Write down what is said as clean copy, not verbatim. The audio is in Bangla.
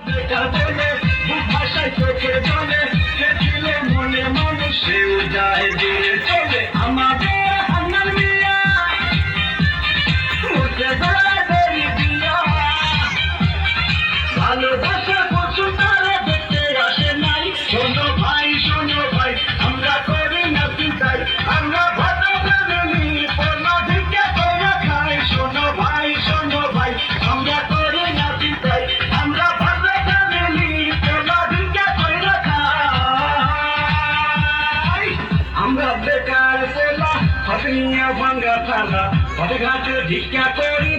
বেকার বলে বুক ভাষায় চোখে জলে সে ছিল মনে মানুষ সেও যায় দিয়ে চলে আমাদের হান্নান মিয়া মুখে দৌড়াদৌড়ি দিয়া ভালোবাসা পশু তারা দেখতে আসে নাই শোনো ভাই আমরা করি না চিন্তাই আমরা ভালো ফ্যামিলি পড়া ভিক্ষা করে খাই শোনো ভাই আমরা করি না চিন্তাই আমরা ভালো ফ্যামিলি পড়া ভিক্ষা করে খাই আমরা বেকার পোলা হাতে নিয়ে ভাঙ্গা থালা পথে ঘাটে ভিক্ষা করি